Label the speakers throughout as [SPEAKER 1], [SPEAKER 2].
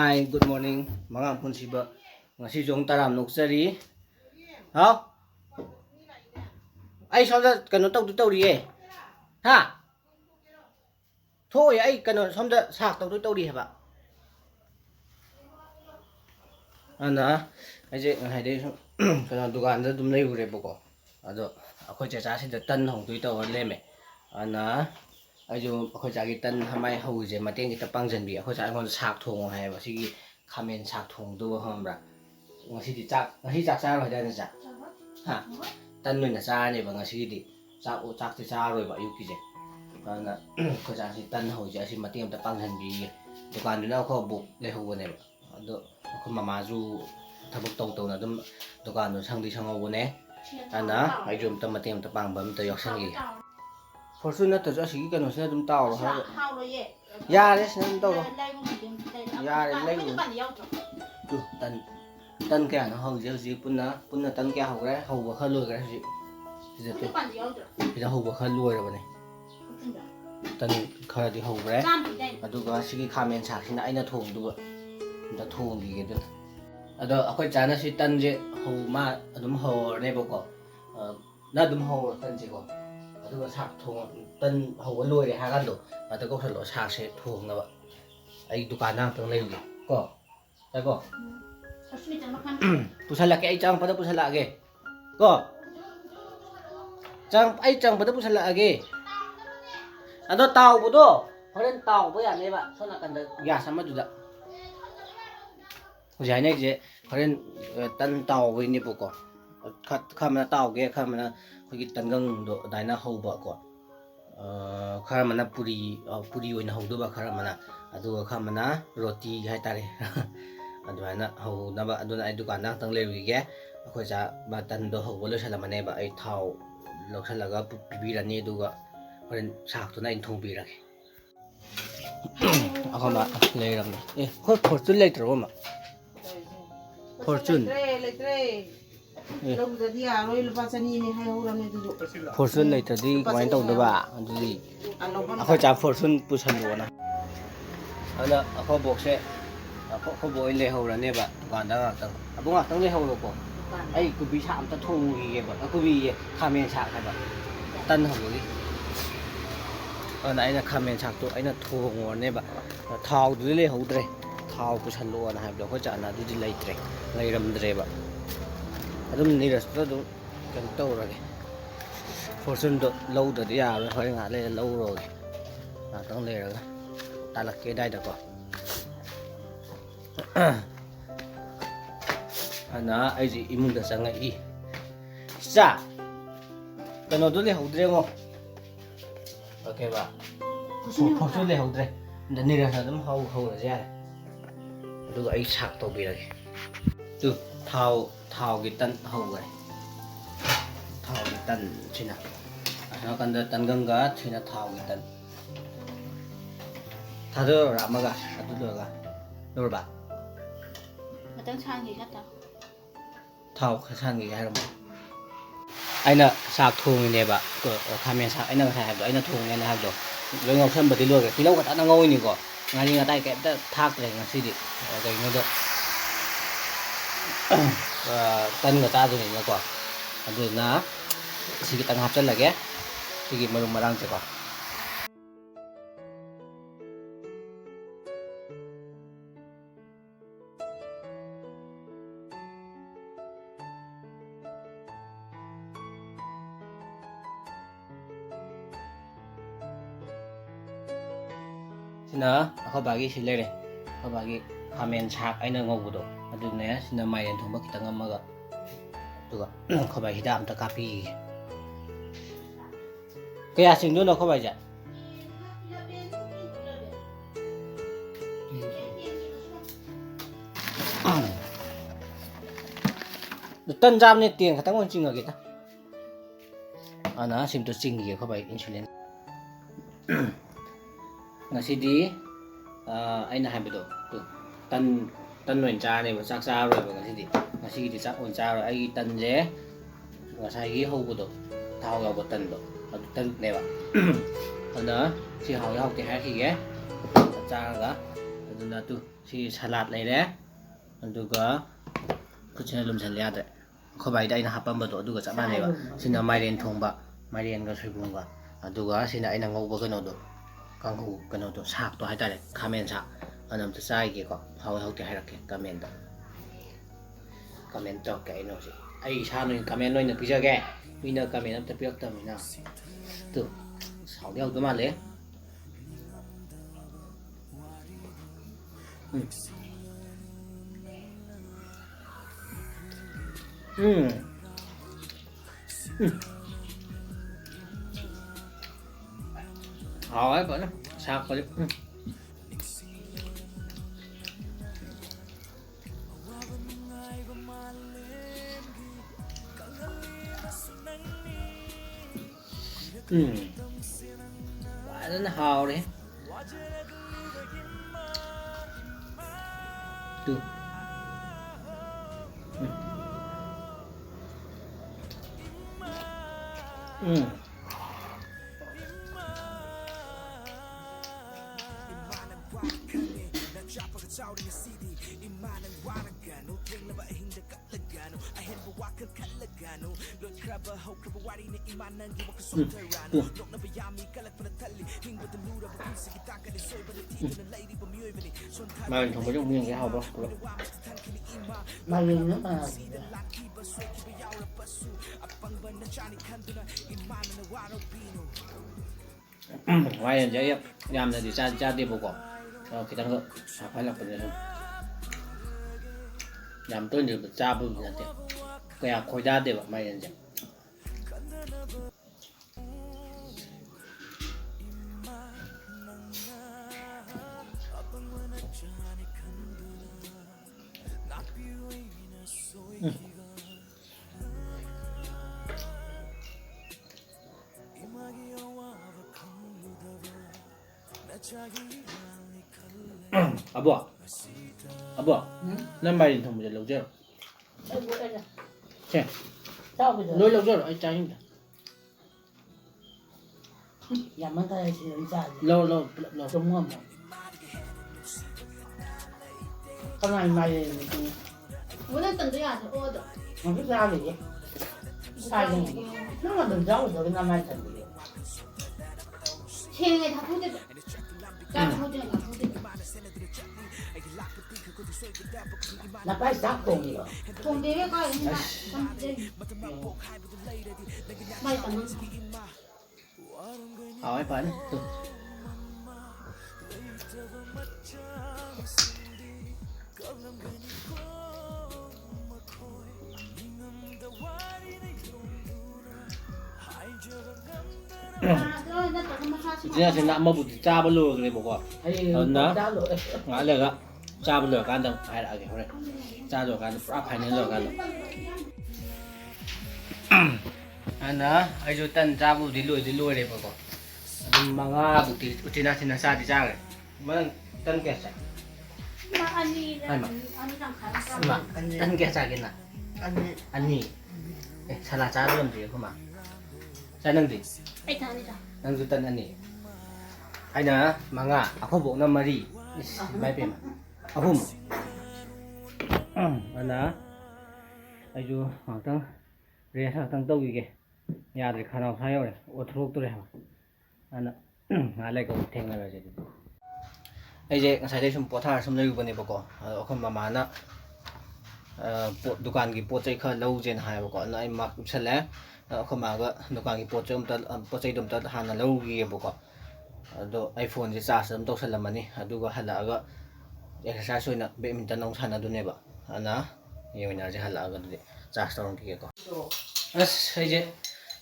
[SPEAKER 1] Hi, good morning. Mga punsiba. Nga si Jong Taram Nuksari. Hao? Ay, somda kano tawri eh. Ha? Thôi ay kano somda sak tawri haba. Ana, aje haide kano dukan da dum lei ure boko. Ado akhoi cha cha si da tan hong tui taw leme. Ana ajo akhoi cha gi tan hamai hau je mateng gi ta pangjan bi akhoi cha ngon sak thong hai ba sigi khamen sak thong du hambra. Ngasi chak cha ro da na cha. Ha. Tan noi na cha ne ba ngasi di chak ti cha roi ba yu ki je. Ana akhoi cha si tan hau je si mateng ta pangjan bi dukan du na kho bu le hau ne ba. Ado akhoi mama ju thabuk tong na dum dukan du sang di sang hau ne. Ana ai jom ta mateng ta pang bam ta yok sang gi. Fortune ta ja si kano sa dum taw ro ha. Ya le sa dum taw ro. Ya le lai ru. Tu tan kya nó hầu giờ gì punna tan kya hầu cái hầu bờ khơi lùi cái gì giờ tu bây giờ hầu bờ khơi lùi rồi này tan khơi thì hầu cái à tu cái sĩ khamen sạc thì nãy nó thùng tu nó thùng gì cái đó đó akwai chana si tan je hầu ma adum hầu này bao có na adum hầu tan je có tu cái sạc thùng tan hầu lùi để hai cái đồ mà tu có thể lo sạc sẽ thùng nào vậy ai dukan na tang lấy gì có thấy có pusalaki ay chang pada pusalaki ko chang ay chang pada pusalaki ano tao bo do horen tao bo yan ba so na kanda ya sama juda ujai ne je horen tan tao bo ni bo ko khamana tao ge khamana khogi tangang do daina ho ba ko khamana puri oina ho do ba khamana adu khamana roti hai tare aduna hau na ba aduna ai dukan na tang lewi ge akhoi cha ba tan do hau lo sala mane ba ai thau lo sala ga bi ra ni du ga horen sak tu na in thong bi ra ke akoma le ram e khoi fortune le tro ma fortune fortune le tadi koi tong do ba adu akhoi cha fortune pusan lo na ana akho box seเขาบอกเลยเขาเนี่ยแบบก่อนแล้วต้องบุ้งอ่ะต้องเลยเขาบอกไอ้กูบีชามตะทงยี่แบบกูบีคาเมนฉากใช่ปะตันเขาเลยไหนนะคาเมนฉากตัวไอ้น่ะทงเนี่ยแบบเท้าดูเลยเขาเลยเท้ากูฉันรู้นะครับเดี๋ยวเขาจะน่ะดูดีเลยเลยรำเลยแบบแล้วมันนี่เราต้องกันโตเลยฟอร์จูนตัวเล่าตัวเดียวเลยเขาอย่างไรเล่าเลยต้องเลยแล้วตาลักเกได้เดี๋ยวก่อนana ai ji imung da sanga I sa kano do le hodre ngo okay ba pho le hodre da ni ra sa dum hau ra ja du ai sak to bi ra tu thau gi tan hau ga thau gi tan china ana kan da tan gang ga china thau gi tan tha do ra ma ga adu do ga do ba
[SPEAKER 2] ต้องช่างกี่ขั้นตอน
[SPEAKER 1] thao sang gì hay không anh là sạc thùng này bà ở camera sạc anh là sạc anh là thùng này là được với ngọc sơn bật đi luôn cái lâu cả đã ngồi nhỉ có ngay như tay kẹp đã thác này là xí đi cái nó được tân người ta rồi này quả rồi nó xí cái tăng hấp chân là cái xí cái mà đang chơi quả sina ako bagi sila re ako bagi kamen sak ay na ngobudo adu na sina mayan thumba kita ngamaga tuga ako bagi hidam ta kapi kaya sing do ako bagi tan jam ni tiền katang on chinga kita ana sim to chingi ako bagi insulin ngasi aina habido tu tan noin cha ne ba chak cha rồi ba ngasi di chak on cha rồi ai tan je ngasai gi ho budo thao ga tan do tan ne ba ana si hao ya ti ha ki ge cha ga ꯑꯗꯨꯅ ꯁꯤ salad ꯂꯩꯔꯦ ꯑꯗꯨꯒ ꯈꯨꯠꯁꯤꯅ ꯂꯨꯝꯁꯟ ꯌꯥꯗ꯭ꯔꯦ ꯑꯩꯈꯣꯏ ꯕꯥꯏꯗ ꯑꯩꯅ ꯍꯥꯞꯄꯝꯕꯗꯣ ꯑꯗꯨꯒ ꯆꯞ ꯃꯥꯟꯅꯩꯕ ꯁꯤꯅ ꯃꯥꯏꯔꯦꯟ ꯊꯣꯡꯕ ꯃꯥꯏꯔꯦꯟꯒ ꯁꯣꯏꯕꯨꯝꯒ ꯑꯗꯨꯒ ꯁꯤꯅ ꯑꯩꯅ ꯉꯧꯕ ꯀꯩꯅꯣꯗꯣ ꯀꯥꯡꯍꯧ ꯀꯩꯅꯣꯗꯣ ꯁꯥꯛꯇꯣ ꯍꯥꯏꯇꯥꯔꯦ ꯈꯥꯃꯦꯟ ꯁꯥꯛ ꯑꯗꯨꯅ ꯑꯝꯇ ꯆꯥꯏꯒꯦꯀꯣ ꯍꯥꯎꯋꯤ ꯍꯥꯎꯇꯦ ꯍꯥꯏꯔꯛꯀꯦ ꯀꯃꯦꯟꯇ ꯀꯃꯦꯟ ꯇꯧꯔꯛꯀꯦ ꯑꯩꯅ ꯍꯧꯖꯤꯛ ꯑꯩ ꯏꯁꯥꯅ ꯀꯃꯦꯟ ꯑꯣꯏꯅ ꯄꯤꯖꯒꯦ ꯃꯤꯅ ꯀꯃꯦꯟ ꯑꯝꯇ ꯄꯤꯔꯛꯇꯕꯅꯤꯅ ꯍꯥꯎꯗꯤ ꯍꯥꯎꯗꯧ ꯃꯥꯜꯂꯦ Hỏi bữa nó sao coi Bạn nó hào đấy được mà mình không có dùng miếng cái hào đâu
[SPEAKER 3] mà nhìn nó mà
[SPEAKER 1] ngoài là dễ làm là để ra tiền bộ cỏ khi tăng lượng phải là phần này làm tôi được ra bự là tiền cái khối đa để mày là gì 아부아 아부아 난 말이 더 문제 lâu chưa
[SPEAKER 3] Ê, bữa đây nè.
[SPEAKER 1] xem
[SPEAKER 3] Sao bây giờ
[SPEAKER 1] lôi lâu chưa rồi anh trai
[SPEAKER 3] nhà mang tay thì làm sao
[SPEAKER 1] lâu lâu
[SPEAKER 3] đúng không con này mày thì
[SPEAKER 2] 오늘 던져야 돼. 어디?
[SPEAKER 3] nó biết ra gì vậy sai cái này nó là đừng giấu rồi cái năm nay thành gì
[SPEAKER 2] 생에 다 터져. 다 터져. 다 터져.
[SPEAKER 3] là cái xác cùng gì rồi
[SPEAKER 2] 돈 내려 가야 된다. 많이 담는.
[SPEAKER 1] hỏi phải từ 진짜 진짜 한번 부터 짜볼로 그래 보고
[SPEAKER 3] hay
[SPEAKER 1] đó.
[SPEAKER 3] đã lỗi
[SPEAKER 1] ngã lừa á cha bên lừa can đâu hay là cái này cha rồi can áp hay nên lừa can rồi anh đó ai rồi tân cha bu đi lùi đấy bogo mà ngã bụi thì na sa thì cha rồi mà tân kẹt sạch mà tân kẹt sạch cái nào anh nhỉ sao là cha luôn gì không mà cha nâng gì
[SPEAKER 2] 아이 다니다.
[SPEAKER 1] nâng rồi tân anh nhỉ ai nè mà ngã aku bộ năm mari bay bìm ahum anh đó ai rồi khoảng tăng rẻ sao tăng tâu gì kì nhà thì khả năng sai rồi ô thuốc tôi hả anh ngã lại cũng thèn lại rồi ai vậy sai đây sum potha sum lấy bên này boko không mà nó dukan ki pot chai kha lâu jen hai boko na ai mak chale không mà cái dukan ki pot chai dum ta hana lâu gi boko ado iPhone ji charge dum to salamani aduga hala ga exercise oina badminton nong sana du neba ana yewina ji hala ga du charge tong ki ko as ai je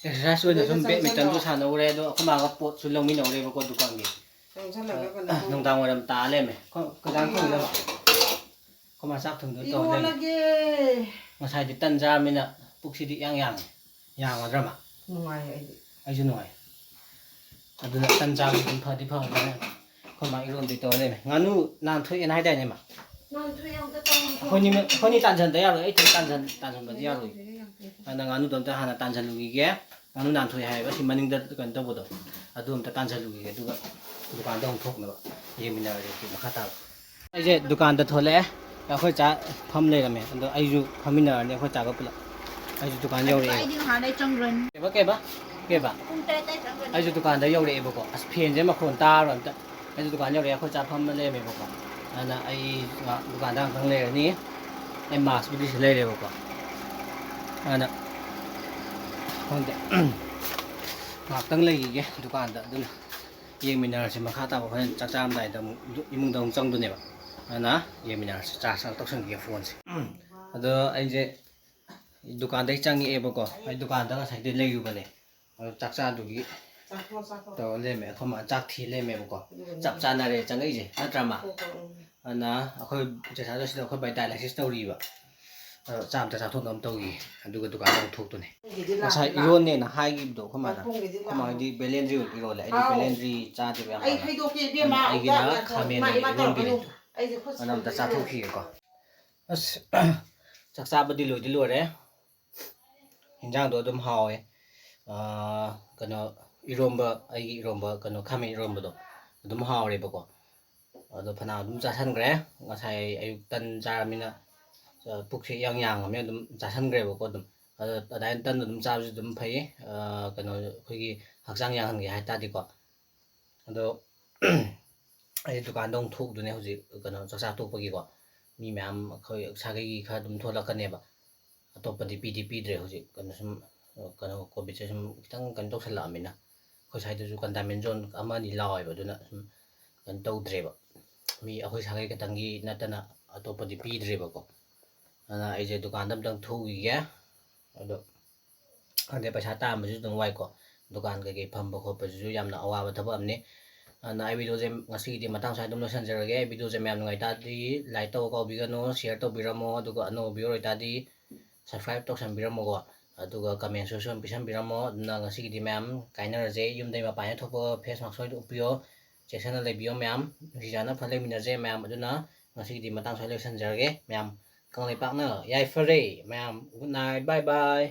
[SPEAKER 1] exercise oina sum badminton du sana ure do không mà cái pot su long mi no re boko dukan gi nong dang oram ta le me ko dang ko le không mà sắp thường tới to lên mà sai thì tân ra mình là bốc xí đi yang mà ra mà
[SPEAKER 3] ngoài
[SPEAKER 1] ai chứ nói à đừng tân ra mình đi phơi này không mà luôn thì to lên ngắn nu nàng thuê hai đây này mà
[SPEAKER 2] 넌 투영 뜯어.
[SPEAKER 1] 혼이 단전 돼야 rồi ấy thì 단전 cái gì rồi à nàng ngắn nu tóm ta hana 단전 lui cái ngắn nu nàng thuê hai bác sĩ mình đã cần đâu bộ à đừng ta 단전 lui cái đúng không dukan dong thuốc nữa gì mình là thì mà khát tao ꯑꯩꯁꯦ ꯗꯨꯀꯥꯟꯗ ꯊꯣꯛꯂꯛꯑꯦ ꯑꯩꯈꯣꯏ ꯆꯥ ꯐꯝ ꯂꯩꯔꯝꯃꯦ ꯑꯗꯣ ꯑꯩꯁꯨ ꯐꯝꯃꯤꯟꯅꯔꯅꯤ ꯑꯩꯈꯣꯏ ꯆꯥꯒ ꯄꯨꯂꯞ ꯑꯩꯁꯨ ꯗꯨꯀꯥꯟ ꯌꯧꯔꯛꯑꯦ
[SPEAKER 3] ꯑꯩꯗꯤ ꯅꯍꯥꯟꯗꯩ ꯆꯪꯈ꯭ꯔꯅꯤ.
[SPEAKER 1] ꯀꯦꯕ
[SPEAKER 2] ꯄꯨꯡ 8ꯗꯩ ꯆꯪꯒꯅꯤ.
[SPEAKER 1] ꯑꯩꯁꯨ ꯗꯨꯀꯥꯟꯗ ꯌꯧꯔꯛꯑꯦꯕꯀꯣ ꯑꯁ ꯐꯦꯟꯁꯦ ꯃꯈꯣꯟ ꯇꯥꯔꯣ ꯑꯝꯇ ꯑꯩꯁꯨ ꯗꯨꯀꯥꯟ ꯌꯧꯔꯛꯑꯦ ꯑꯩꯈꯣꯏ ꯆꯥ ꯐꯝꯃ ꯂꯩꯔꯝꯃꯦꯕꯀꯣ ꯑꯗꯨꯅ ꯑꯩ ꯗꯨꯀꯥꯟꯗ ꯉꯥꯛꯇꯪ ꯂꯩꯔꯅꯤ ꯑꯩ ꯃꯥꯛꯁꯄꯨꯗꯤ ꯁꯤ ꯂꯩꯔꯦꯕꯀꯣ ꯑꯗꯨꯅ ꯈꯪꯗꯦ ꯉꯥꯛꯇꯪ ꯂꯩꯈꯤꯒꯦ ꯗꯨꯀꯥꯟꯗ ꯑꯗꯨꯅ ꯌꯦꯡꯃꯤꯟꯅꯔꯁꯤ ꯃꯈꯥ ꯇꯥꯕ ꯍꯣꯔꯦꯟ ꯆꯥꯛ ꯆꯥꯔꯝꯗꯥꯏꯗ ꯑꯃꯨꯛ ꯏꯃꯨꯡꯗ ꯑꯃꯨꯛ ꯆꯪꯗꯣꯏꯅꯦꯕ ꯑꯗꯨꯅ ꯌꯦꯡꯃꯤꯟꯅꯔꯁꯤ ꯆꯥꯔꯖ ꯇꯧꯁꯟꯒꯦ ꯐꯣꯟꯁꯦ ꯑꯗꯣ ꯑꯩꯁꯦ ꯗꯨꯀꯥꯟꯗꯩ ꯆꯪꯉꯛꯑꯦꯕꯀꯣ ꯑꯩ ꯗꯨꯀꯥꯟꯗ ꯉꯁꯥꯏꯗꯩ ꯂꯩꯔꯨꯕꯅꯦ ꯑꯗꯣ ꯆꯥꯛ ꯆꯥꯗꯨꯒꯤ ꯇꯧꯔ ꯂꯩꯔꯝꯃꯦ ꯑꯩꯈꯣꯏ ꯃꯥ ꯆꯥꯛ ꯊꯤ ꯂꯩꯔꯝꯃꯦꯕꯀꯣ ꯆꯞ ꯆꯥꯅꯔꯦ ꯆꯪꯉꯛꯏꯁꯦ ꯅꯠꯇ꯭ꯔ ꯃꯥ ꯑꯗꯨꯅ ꯑꯩꯈꯣꯏ ꯆꯦꯆꯥꯗꯣ ꯁꯤꯗ ꯑꯩꯈꯣꯏ ꯕꯥꯏ ꯗꯥꯏꯂꯥꯏꯁꯤꯁ ꯇꯧꯔꯤꯕ ꯆꯥ ꯑꯝꯇ ꯆꯥꯊꯣꯛꯅꯕ ꯇꯧꯈꯤ ꯑꯗꯨꯒ ꯗꯨꯀꯥꯟꯗ ꯑꯃꯨꯛ ꯊꯣꯛꯇꯣꯏꯅꯦ ꯉꯁꯥꯏ ꯏꯔꯣꯟꯅꯦꯅ ꯍꯥꯏꯈꯤꯕꯗꯣ ꯑꯩꯈꯣꯏ ꯃꯥꯅ ꯑꯩꯈꯣꯏ ꯃꯥꯒꯤꯗꯤ ꯕꯦꯂꯦꯟꯗ꯭ꯔꯤ ꯑꯣꯏꯅ ꯏꯔꯣꯜꯂꯦ ꯑꯩꯗꯤ ꯕꯦꯂꯦꯟꯗ꯭ꯔꯤ ꯆꯥꯗꯦꯕ ꯌꯥꯝ
[SPEAKER 3] ꯑꯩ
[SPEAKER 1] ꯄꯥꯝꯅ
[SPEAKER 3] ꯍꯩꯗꯣꯛꯀꯦ ꯏꯕꯦꯝꯃ
[SPEAKER 1] ꯑꯩꯒꯤꯅ ꯈꯥꯃꯦꯟ ꯑꯣꯏꯅ ꯏꯔꯣꯟꯕꯤꯔꯦ
[SPEAKER 3] ꯑꯩꯁꯦ ꯈꯨꯠ
[SPEAKER 1] ꯑꯗꯨꯅ ꯑꯝꯇ ꯆꯥꯊꯣꯛꯈꯤꯒꯦꯀꯣ ꯑꯁ ꯆꯥꯛ ꯆꯥꯕꯗꯤ ꯂꯣꯏꯗꯤ ꯂꯣꯏꯔꯦ ꯍꯤꯟꯖꯥꯡꯗꯣ ꯑꯗꯨꯝ ꯍꯥꯎꯋꯦ ꯀꯩꯅꯣ ꯏꯔꯣꯝꯕ ꯑꯩꯒꯤ ꯏꯔꯣꯝꯕ ꯀꯩꯅꯣ ꯈꯥꯃꯦꯟ ꯏꯔꯣꯝꯕꯗꯣ ꯑꯗꯨꯝ ꯍꯥꯎꯔꯦꯕꯀꯣ ꯑꯗꯣ ꯐꯅ ꯑꯗꯨꯝ ꯆꯥꯁꯟꯈ꯭ರೆ ꯉꯁꯥꯏ ꯑꯌꯨꯛ ꯇꯟ ꯆꯥꯔꯃꯤꯅ ꯄꯨꯛꯁꯦ ꯏꯌꯥꯡ ꯌꯥꯡꯉꯝꯅꯦ ꯑꯗꯨꯝ ꯆꯥꯁꯟꯈ꯭ꯔꯦꯕꯀꯣ ꯑꯗꯨꯝ ꯑꯗꯣ ꯑꯗꯨꯃꯥꯏꯅ ꯇꯟ ꯑꯗꯨꯝ ꯆꯥꯕꯁꯨ ꯑꯗꯨꯝ ꯐꯩ ꯀꯩꯅꯣ ꯑꯩꯈꯣꯏꯒꯤ ꯍꯛꯆꯥꯡ ꯌꯥꯡꯍꯟꯒꯦ ꯍꯥꯏ ꯇꯥꯔꯗꯤꯀꯣ ꯑꯗꯣ ꯑꯩ ꯗꯨꯀꯥꯟꯗ ꯑꯃꯨꯛ ꯊꯣꯛꯎꯗꯣꯏꯅꯦ ꯍꯧꯖꯤꯛ ꯀꯩꯅꯣ ꯆꯥꯛꯆꯥ ꯇꯣꯛꯄꯒꯤꯀꯣ ꯃꯤ ꯃꯌꯥꯝ ꯑꯩꯈꯣꯏ ꯁꯥꯒꯩꯒꯤ ꯈꯔ ꯑꯗꯨꯝ ꯊꯣꯛꯂꯛꯀꯅꯦꯕ ꯑꯇꯣꯞꯄꯗꯤ ꯄꯤꯗ꯭ꯔꯦ ꯍꯧꯖꯤꯛ ꯀꯩꯅꯣ ꯁꯨꯝ ꯀꯩꯅꯣ ꯀꯣꯚꯤꯠꯁꯦ ꯁꯨꯝ ꯈꯤꯇꯪ ꯀꯩꯅꯣ ꯇꯧꯁꯜꯂꯛꯑꯃꯤꯅ ꯑꯩꯈꯣꯏ ꯁ꯭ꯋꯥꯏꯗꯁꯨ ꯀꯟꯇꯥꯏꯟꯃꯦꯟ ꯖꯣꯟ ꯑꯃ ꯑꯅꯤ ꯂꯥꯎꯋꯦꯕ ꯑꯗꯨꯅ ꯁꯨꯝ ꯀꯩꯅꯣ ꯇꯧꯗ꯭ꯔꯦꯕ ꯃꯤ ꯑꯩꯈꯣই ꯁꯥꯒꯩ ꯈꯛꯇꯪꯒꯤ ꯅꯠꯇꯅ ꯑꯇꯣꯞꯄꯗꯤ ꯄꯤꯗ꯭ꯔꯦꯕꯀꯣ ꯑꯗꯨꯅ ꯑꯩꯁꯦ ꯗꯨꯀꯥꯟꯗ ꯑꯝꯇꯪ ꯊꯣꯛꯎꯈꯤꯒꯦ ꯑꯗꯣ ꯈꯪꯗꯦ ꯄꯩꯁꯥ ꯇꯥꯟꯕꯁꯨ ꯑꯗꯨꯝ ꯋꯥꯏꯀꯣ ꯗꯨꯀꯥꯟ ꯀꯩꯀꯩ ꯐꯝꯕ ꯈꯣꯠꯄꯁꯤꯁꯨ ꯌꯥꯝꯅ ꯑꯋꯥꯕ ꯊꯕꯛ ꯑꯃꯅꯤ ꯑꯗꯨꯅ ꯑꯩ ꯚꯤꯗꯤꯑꯣꯁꯦ ꯉꯁꯤꯒꯤꯗꯤ ꯃꯇꯥꯡ ꯁ꯭ꯋꯥꯏꯗ ꯑꯗꯨꯝ ꯂꯣꯏꯁꯤꯟꯖꯔꯒꯦ ꯑꯩ ꯚꯤꯗꯤꯑꯣꯁꯦ ꯃꯌꯥꯝ ꯅꯨꯡꯉꯥꯏꯇꯥꯔꯗꯤ ꯂꯥꯏꯛ ꯇꯧꯕ ꯀꯥꯎꯕꯤꯒꯅꯨ ꯁꯤꯌꯔ ꯇꯧꯕꯤꯔꯝꯃꯣ ꯑꯗꯨꯒ ꯑꯅꯧꯕ ꯚꯤꯗꯤꯑꯣ ꯑꯣꯏꯇꯥꯔꯗꯤ ꯁꯕꯁꯀ꯭ꯔꯥꯏꯕ ꯇꯧꯁꯟꯕꯤꯔꯝꯃꯣꯀꯣ ꯑꯗꯨꯒ ꯀꯃꯦꯟꯁꯨ ꯁꯨꯝ ꯄꯤꯁꯟꯕꯤꯔꯝꯃꯣ ꯑꯗꯨꯅ ꯉꯁꯤꯒꯤꯗꯤ ꯃꯌꯥꯝ ꯀꯥꯏꯅꯔꯁꯦ ꯌꯨꯝꯗꯩ ꯃꯄꯥꯟ ꯊꯣꯛꯄ ꯐꯦꯁ ꯃꯥꯛꯁ ꯁꯣꯏꯗꯅ ꯎꯞꯄꯤꯌꯣ ꯆꯦꯛꯁꯤꯟꯅ ꯂꯩꯕꯤꯌꯣ ꯃꯌꯥꯝ ꯅꯨꯡꯁꯤ ꯆꯥꯟꯅ ꯐꯅ ꯂꯩꯃꯤꯟꯅꯁꯦ ꯃꯌꯥꯝ ꯑꯗꯨꯅ ꯉꯁꯤꯒꯤꯗꯤ ꯃꯇꯥꯡ ꯁ꯭ꯋꯥꯏꯗ ꯂꯣꯏꯁꯤꯟꯖꯔꯒꯦ ꯃꯌꯥꯝ ꯀꯪꯂꯩꯄꯥꯛꯅ ꯌꯥꯏꯐꯔꯦ ꯃꯌꯥꯝ ꯒꯨꯗ ꯅꯥꯏꯠ ꯕꯥꯏ ꯕꯥꯏ